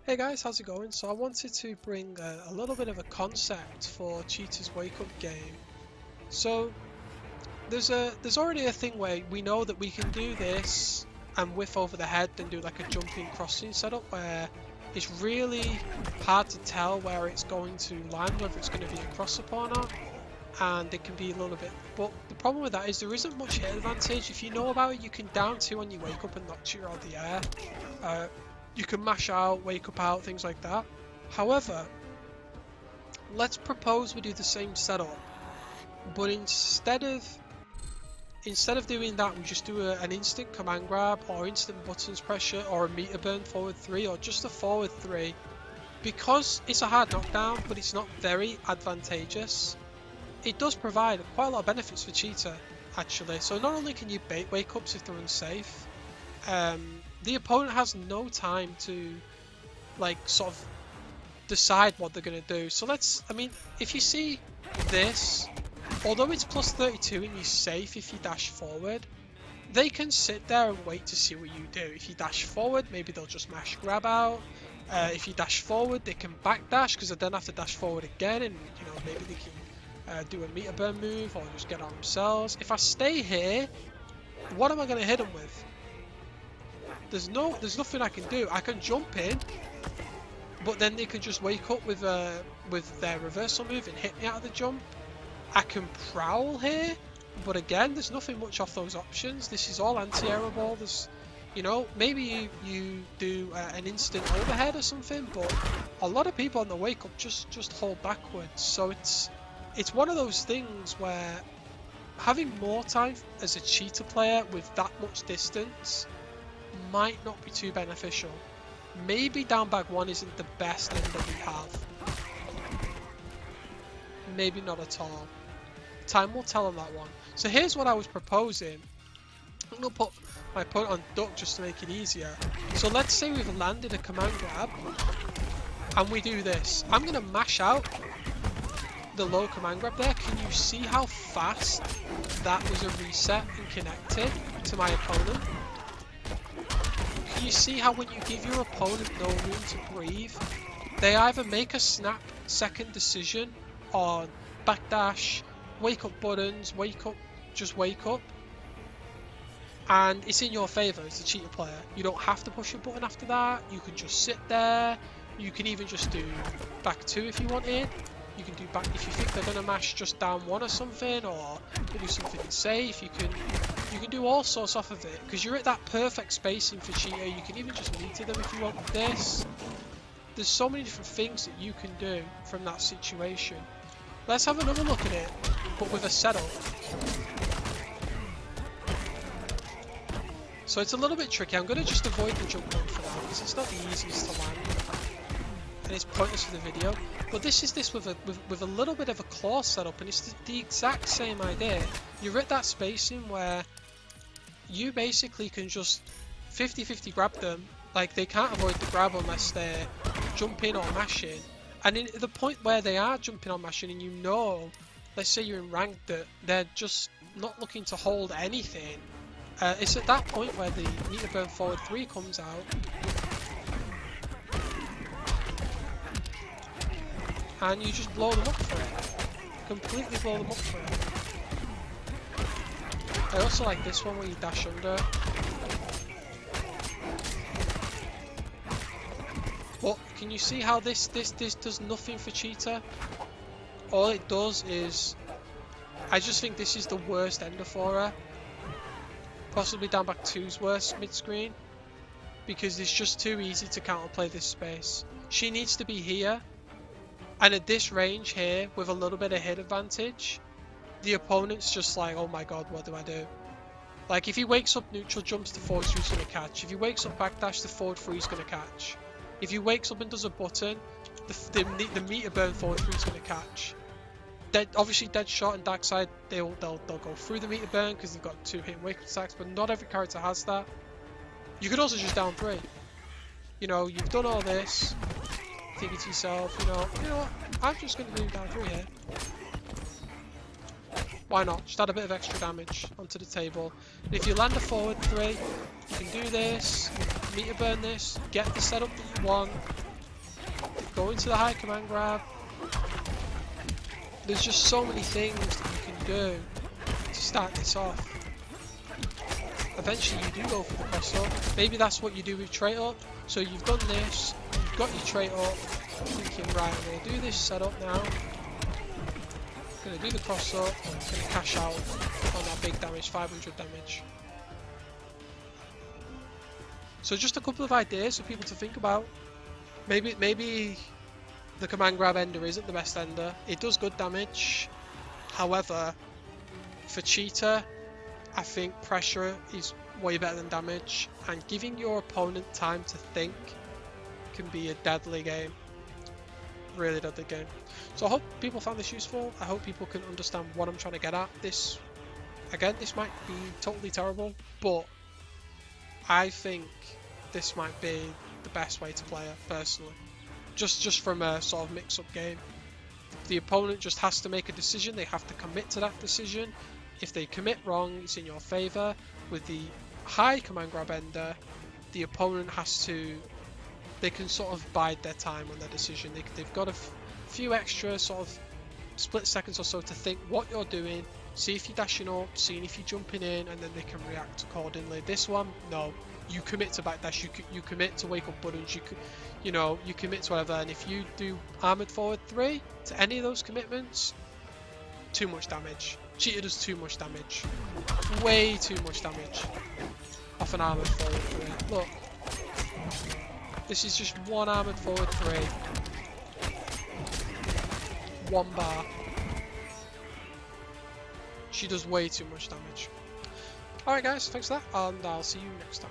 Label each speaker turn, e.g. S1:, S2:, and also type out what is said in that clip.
S1: Hey guys, how's it going? So I wanted to bring a little bit of a concept for Cheetah's Wake Up game. So there's already a thing where we know that we can do this and whiff over the head and do like a jumping crossing setup where it's really hard to tell where it's going to land, whether it's going to be a cross up or not, and it can be a little bit. But the problem with that is there isn't much hit advantage. If you know about it, you can down two on your wake up and knock Cheetah out of the air. You can mash out, wake up out, things like that. However, let's propose we do the same setup, but instead of doing that, we just do an instant command grab or instant buttons pressure or a meter burn forward 3 or just a forward 3. Because it's a hard knockdown, but it's not very advantageous, it does provide quite a lot of benefits for Cheetah, actually. So not only can you bait wake ups if they're unsafe, the opponent has no time to like sort of decide what they're going to do. So if you see this, although it's plus 32 and you're safe if you dash forward, they can sit there and wait to see what you do. If you dash forward, maybe they'll just mash grab out. If you dash forward, they can backdash because they then have to dash forward again, and maybe they can do a meter burn move or just get on themselves. If I stay here, what am I going to hit them with? There's nothing I can do. I can jump in, but then they can just wake up with their reversal move and hit me out of the jump. I can prowl here, but again, there's nothing much off those options. This is all anti-airable. There's, maybe you do an instant overhead or something, but a lot of people on the wake up just hold backwards. So it's one of those things where having more time as a Cheetah player with that much distance might not be too beneficial. Maybe down bag 1 isn't the best end that we have. Maybe not at all. Time will tell on that one. So here's what I was proposing. I'm going to put my opponent on duck just to make it easier. So let's say we've landed a command grab and we do this. I'm going to mash out the low command grab there. Can you see how fast that was a reset and connected to my opponent? Can you see how when you give your opponent no room to breathe, they either make a snap second decision on backdash, wake up buttons, wake up, just wake up, and it's in your favour as a Cheetah player. You don't have to push a button after that. You can just sit there. You can even just do back 2 if you wanted. You can do back if you think they're gonna mash just down 1 or something, or do something safe. You can do all sorts off of it because you're at that perfect spacing for Cheetah. You can even just meter them if you want with this. There's so many different things that you can do from that situation. Let's have another look at it, but with a setup. So it's a little bit tricky. I'm going to just avoid the jump one for now because it's not the easiest to land, and it's pointless for the video. But this with a little bit of a claw setup, and it's the exact same idea. You're at that spacing where you basically can just 50-50 grab them. Like, they can't avoid the grab unless they're jumping or mashing. And in the point where they are jumping or mashing, and let's say you're in rank, that they're just not looking to hold anything. It's at that point where the meter burn forward 3 comes out. And you just blow them up for it. Completely blow them up for it. I also like this one where you dash under. But can you see how this does nothing for Cheetah? All it does is, I just think this is the worst ender for her. Possibly down back 2's worst mid-screen, because it's just too easy to counterplay this space. She needs to be here, and at this range here, with a little bit of hit advantage, the opponent's just like, oh my god, what do I do? Like, if he wakes up neutral, jumps to forward 3's going to catch. If he wakes up backdash, the forward 3's going to catch. If he wakes up and does a button, the meter burn forward 3's going to catch. Obviously, dead shot and dark side, they'll go through the meter burn because they've got 2 hit and wake up attacks, but not every character has that. You could also just down 3. You've done all this, thinking to yourself, you know what, I'm just going to do down 3 here. Why not? Just add a bit of extra damage onto the table. And if you land a forward 3, you can do this, meter burn this, get the setup that you want, go into the high command grab. There's just so many things that you can do to start this off. Eventually you do go for the cross up. Maybe that's what you do with trait up. So you've done this, you've got your trait up, thinking right, I'm going to do this setup now. I'm going to do the cross up, I'm going to cash out on that big damage, 500 damage. So just a couple of ideas for people to think about. Maybe the command grab ender isn't the best ender. It does good damage. However, for Cheetah, I think pressure is way better than damage, and giving your opponent time to think can be a deadly game. Really deadly game. So I hope people found this useful. I hope people can understand what I'm trying to get at. This, again, this might be totally terrible, but I think this might be the best way to play it, personally. Just from a sort of mix-up game. The opponent just has to make a decision. They have to commit to that decision. If they commit wrong, it's in your favour. With the high command grab ender, the opponent has to... They can sort of bide their time on their decision. They've got a few extra sort of split seconds or so to think what you're doing, see if you're dashing up, seeing if you're jumping in, and then they can react accordingly. This one, no. You commit to backdash, you commit to wake up buttons, you commit to whatever, and if you do armored forward 3 to any of those commitments, too much damage. Cheetah does too much damage. Way too much damage off an armored forward 3. Look. This is just one armored forward 3. 1 bar. She does way too much damage. Alright guys, thanks for that, and I'll see you next time.